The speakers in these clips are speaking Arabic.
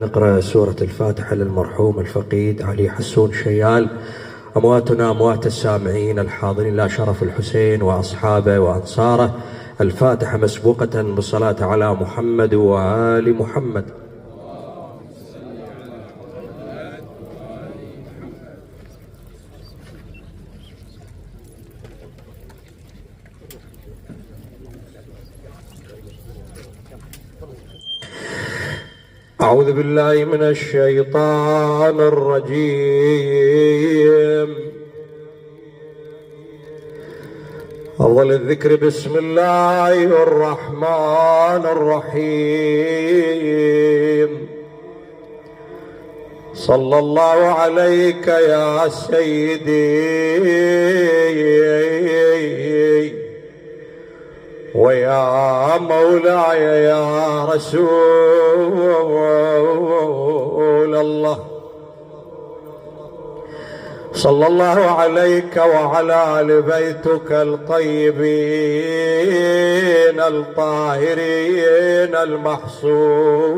نقرأ سورة الفاتحة للمرحوم الفقيد علي حسون شيال. أمواتنا أموات السامعين الحاضرين لا شرف الحسين وأصحابه وأنصاره. الفاتحة مسبوقة بالصلاة على محمد وآل محمد. أعوذ بالله من الشيطان الرجيم. أول الذكر بسم الله الرحمن الرحيم. صلى الله عليك يا سيدي ويا مولاي يا رسول الله. صلى الله عليك وعلى آل بيتك الطيبين الطاهرين المحصومين.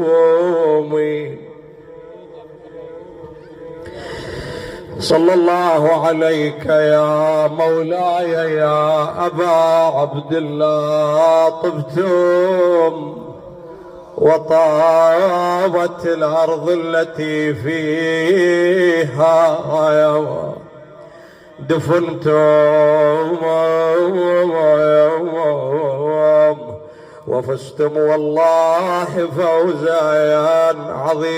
صلى الله عليك يا مولاي يا أبا عبد الله. طبتم وطابت الأرض التي فيها دفنتم وفزتم والله فوزا عظيما.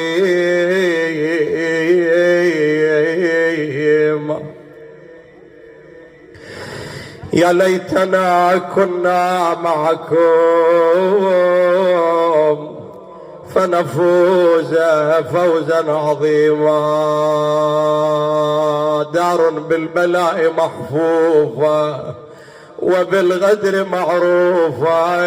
يا ليتنا كنا معكم فنفوز فوزا عظيما. دار بالبلاء محفوفة وبالغدر معروفة.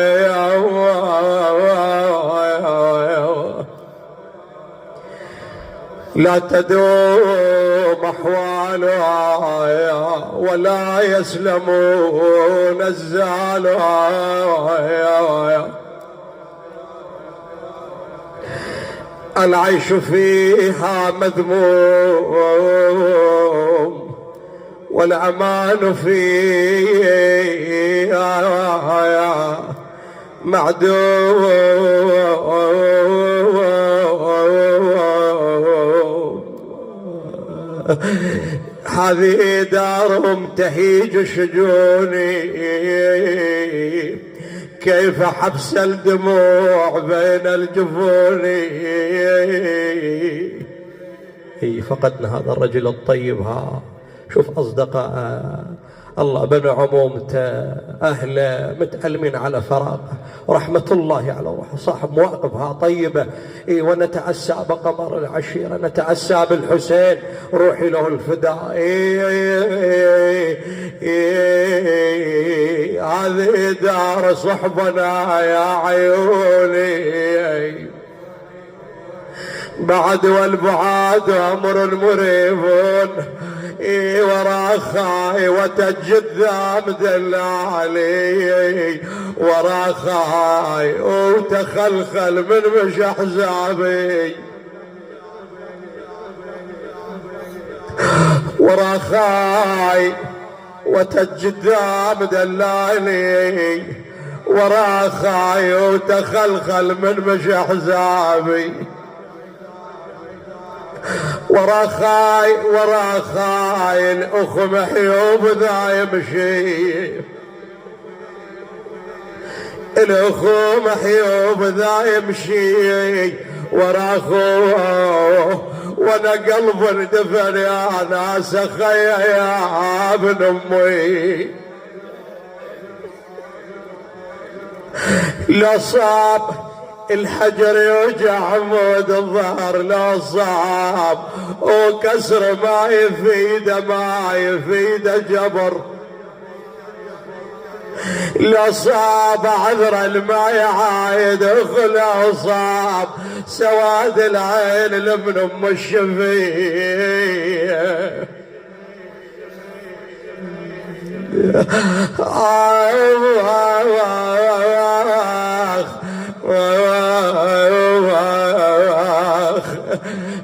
لا تدوم أحوالها ولا يسلمون الزالها. العيش فيها مذموم والأمان فيها معدوم. هذه دارهم تهيج شجوني كيف حبس الدموع بين الجفون. فقدنا هذا الرجل الطيب. شوف أصدقاء الله بن عمومته أهله متألمين على فراغه. رحمة الله على روحه صاحب مواقفها طيبة. ونتأسى بقمر العشيرة نتأسى بالحسين روحي له الفداء. هذه دار صحبنا يا عيوني بعد والبعاد أمر مريب. ورا خاي وتجذام دلالي ورا خاي وتخلخل من مش حزابي. ورا خاي وتجذام دلالي ورا خاي وتخلخل من مش حزابي. ورا خاي الأخ محيوب ذا يمشي. الأخ محيوب ذا يمشي ورا أخوه وانا قلب اندفن يا ناس خيا يا ابن امي. لا صاب الحجر يوجع عمود الظهر لا صعب وكسر ما يفيد جبر. لا صاب عذر الماء عايد اخلا صاب سواد العين لمن ام الشفيه.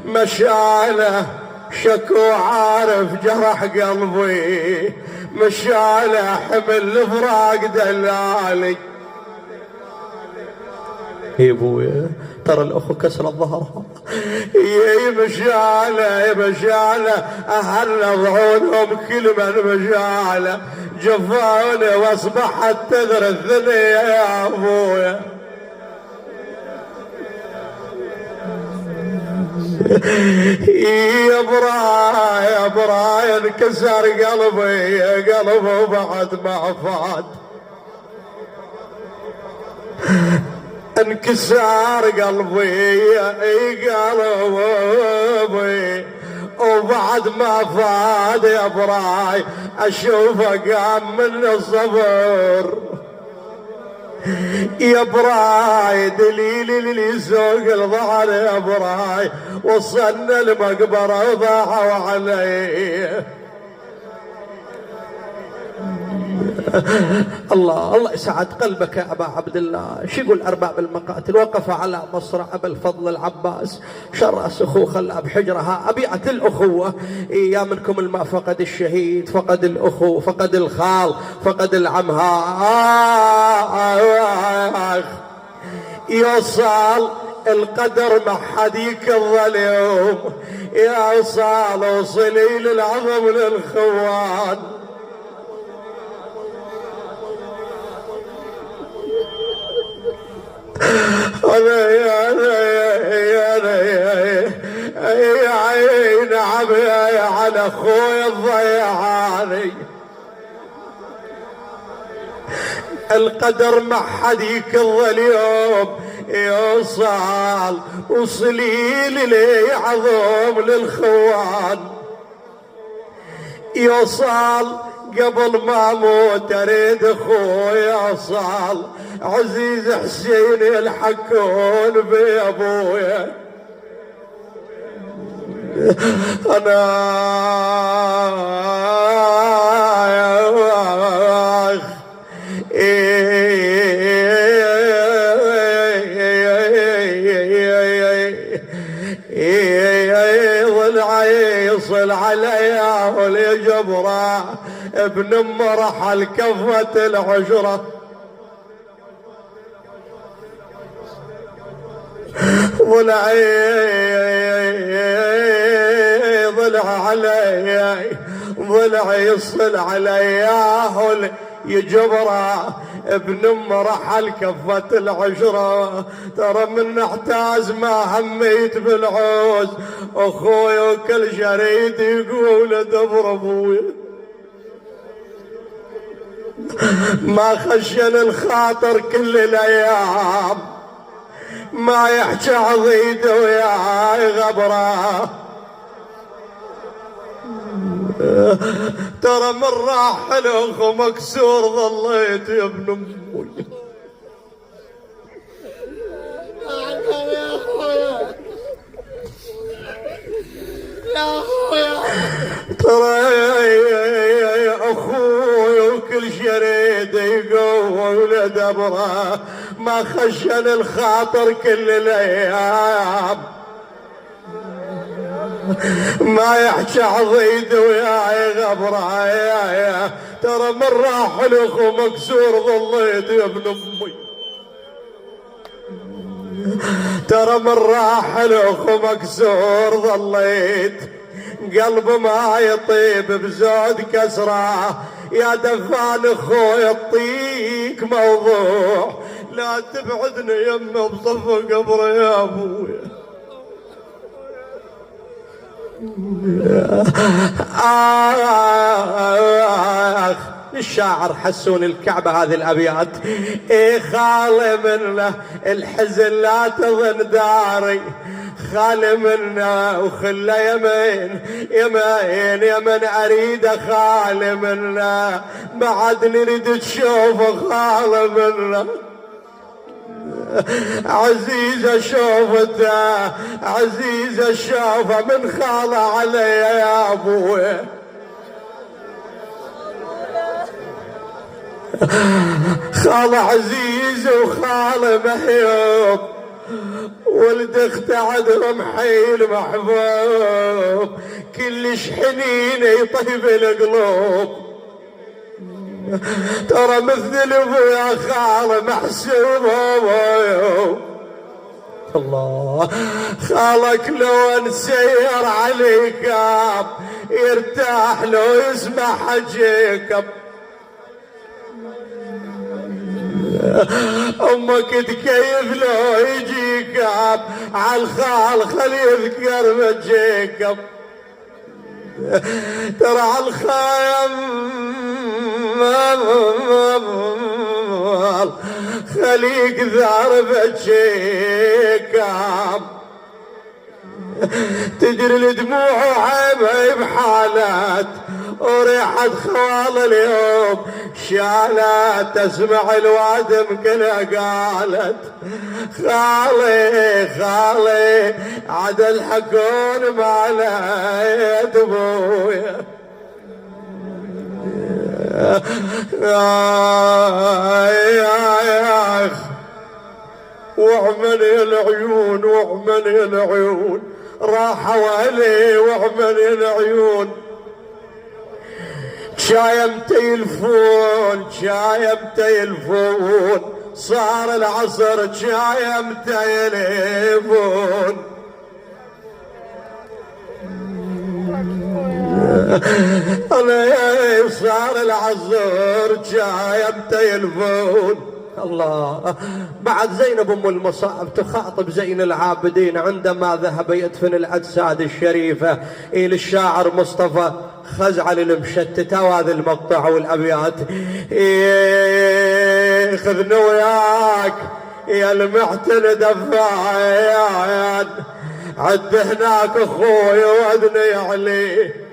مشاله شكو عارف جرح قلبي، مشاله حمل الفراق دلالي. يا ابويا ترى الاخو كسر الظهر، يا مشاله اهلنا ضعونهم كل من مشاله جفاوني واصبحت تذر الثنية يا ابويا. يا براي انكسر قلبي بعد ما فات، انكسار قلبي وبعد ما فاد يا براي اشوفه قام من الصبر. يا براي دليلي اللي يسوق الظهر يا براي، وصلنا المقبرة وضاعوا علي. الله يسعد قلبك يا أبا عبد الله. شو يقول أرباب المقاتل؟ وقف على مصرع أبا الفضل العباس شرأس أخوه خلى بحجرها أبيعة الأخوة. يا منكم الما فقد الشهيد، فقد الأخو، فقد الخال، فقد العمها. يوصل القدر مع حديك الظليم، يا وصال وصلي للعظم للخوان. يا عين عمي على اخوي الضيعاني، القدر مع حديك الظليم يوصل وصليل لي عظم للخوان. يوصل قبل ما اموت اريد اخوي يوصل، عزيز حسين يلحقون بابويا. انا ضلعي يصل عليا والجبرة ابن ام رحل كفة العشرة. ضلعي يصل عليا يجبره ابن ام رحل كفة العشرة. ترى من احتاز ما هميت بالعوز، اخوي وكل شريد يقول دبر ابوي. ما خشن الخاطر كل الايام، ما يحكي عضيد وياي غبره. ترى من راح الاخو مكسور ظليت يا ابن امي. ترى يا اخوي وكل شريد يقول دبره، ما خشن الخاطر كل الايام، ما يحكي عضيد وياي غبره. ترى من راح الاخو مكسور ظليت يا ابن امي. ترى من راح الاخو مكسور ظليت، قلب ما يطيب بزود كسره. يا دفان اخوي اعطيك موضوع، لا تبعدني يمه بصف قبره يا ابويا. الشاعر حسون الكعبة هذه الأبيات. خالي منه الحزن لا تظن داري، خالي منه وخلى يمين أريد خالي منه، بعد نريد تشوفه خالي منه. عزيزة شوفته عزيزة شوفه من خاله علي يا ابوي. خاله عزيز وخاله مهيوب، ولد اخته عدهم حيل محبوب كلش حنين يطيب القلوب. ترى مثل ابويا خال محسوب. الله خالك لو نسير عليك يرتاح لو يسمع حجيك. امك تكيف لو يجيك عالخال خلي يذكر مجيك. ترى عالخايم خليك ذار بجيك. تجري الدموع عيبها بحالات وريحة خوال اليوم شالت. تسمع الوادم كلها قالت خالي خالي عدل حكون معليت ابويا. وعملي العيون وعملي العيون راحوا علي وعملي العيون. شايم تيلفون شايم تيلفون صار العصر شايم تيلفون. انا صار العصر شايم تيلفون. الله بعد زينب ام المصائب تخاطب زين العابدين عندما ذهب يدفن الاجساد الشريفه الى الشاعر مصطفى خزعل المشتته. وهذا المقطع والابيات خذنا وياك يا المعتل دفاعيان عد هناك اخوي وادني عليه.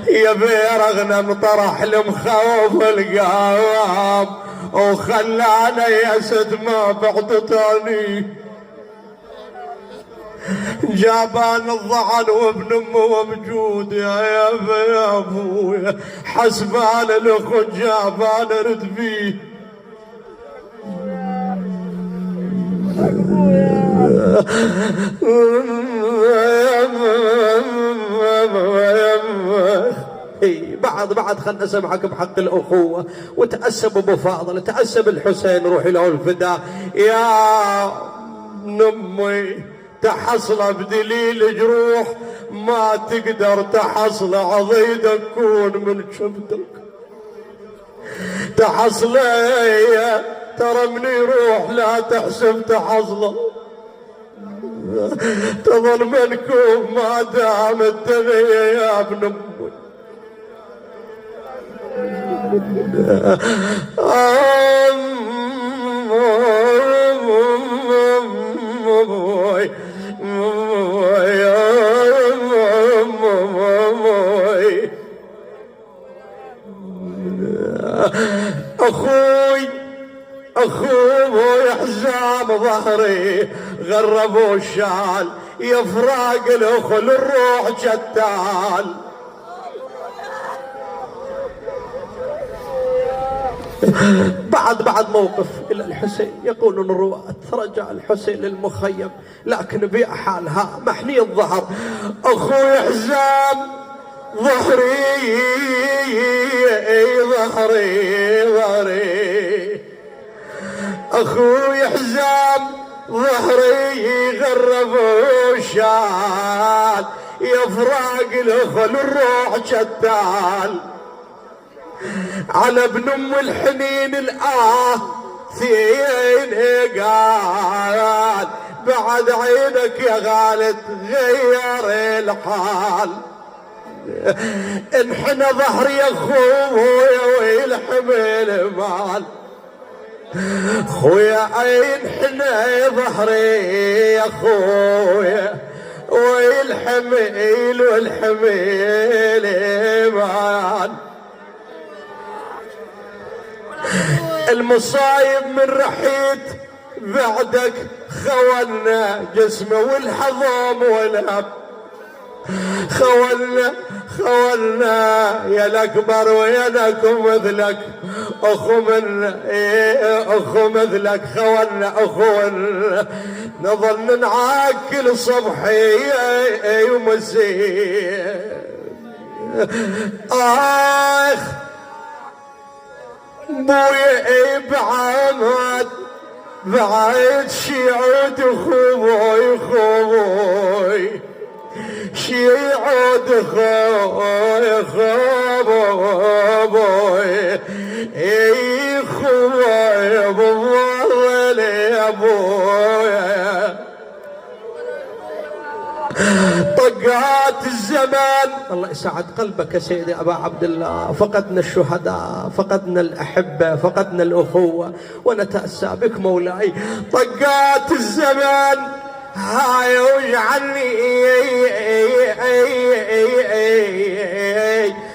يا بير اغنم طرح المخوف القوام وخلانا يسد ما بعد تاني. جابان الضعن وابن امه موجود يا ابويا حسبان الاخو جابان رد فيه. بعد خلنا اسمعك بحق الاخوه وتاسب ابو فاضل تاسب الحسين روحي له الفداء. يا امي تحصل بدليل جروح ما تقدر تحصل عضيدك كون من شبتك. تحصل ترى من يروح لا تحسب تحصله تظل منكوب ما دام الدنيا يا ابن امي. اخوي حزام ظهري غربوا الشال يفراق الاخو للروح جتال. بعد موقف إلى الحسين يقولون الرواة رجع الحسين للمخيم لكن بحالها محني الظهر. أخوي حزام ظهري أخوي حزام ظهري غربوا شال يفراق الأخو الروح جتال. على ابن ام الحنين ثين قال بعد عينك يا غالة غير الحال. انحنى ظهري يا خويا ويلحمل مال. خويا انحنى ظهري يا خويا ويلحمل والحمل مال. المصايب من رحيت بعدك خونا جسمه والحظام والهم. خولنا يا الأكبر وينكم مثلك أخو مثلك خولنا أخونا نظل نعاك كل صبحي ومسيء آخ بوي بعد شيعود خوي شيعود خوي بوالله يا ابويا طقات الزمان. الله يسعد قلبك يا سيدي أبا عبد الله. فقدنا الشهداء، فقدنا الأحبة، فقدنا الأخوة، ونتأسى بك مولاي. طقات الزمان هاي وجعني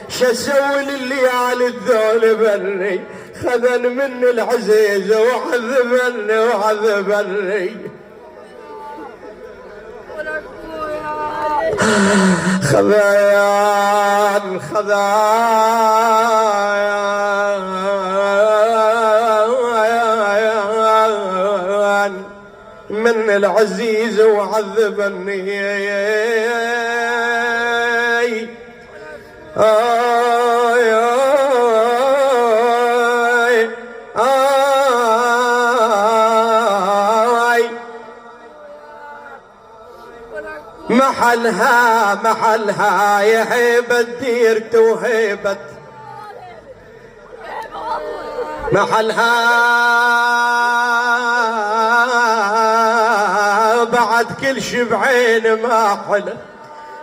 شسوي لليالي الذول بني خذن من العزيز وعذبني خذان من العزيز وعذبني محلها يا هيبة ديرت وهيبة محلها بعد كل شبعين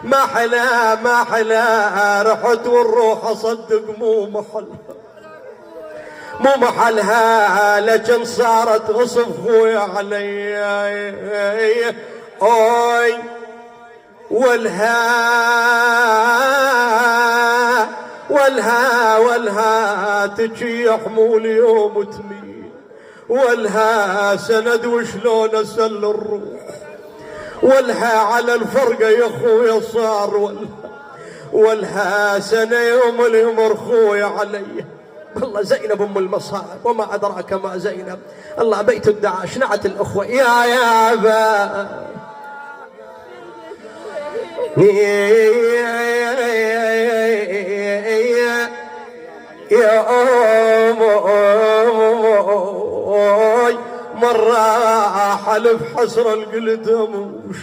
ما حلا رحت والروح اصدق مو محلها لكن صارت غصب خويا علي اوي والها تجي حمول يوم وتميل والها سند وشلون اسل الروح والها على الفرقة يا خويا صار والها سنة يوم اليمر خويا علي. والله زينب ام المصائب وما ادراك ما زينب. الله بيت الدعاش نعت الاخوة يا ابا يا مرة حلف حسر القلدموش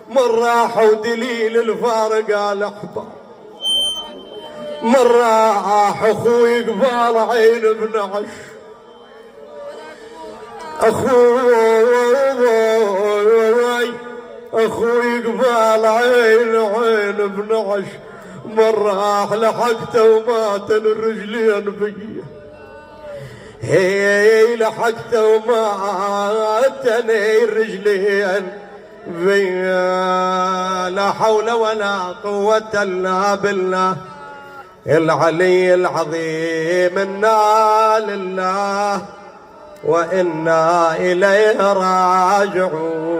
مرة ودليل الفارق على احباب مرة اخوي قبال عين ابن عش اخوي قبال عين ابن عش مرة لحقته ومات الرجلين بيه هي لحقته ومات الرجلين بيه لا حول ولا قوة الا بالله العلي العظيم. انا لله وإنا إليه راجعون.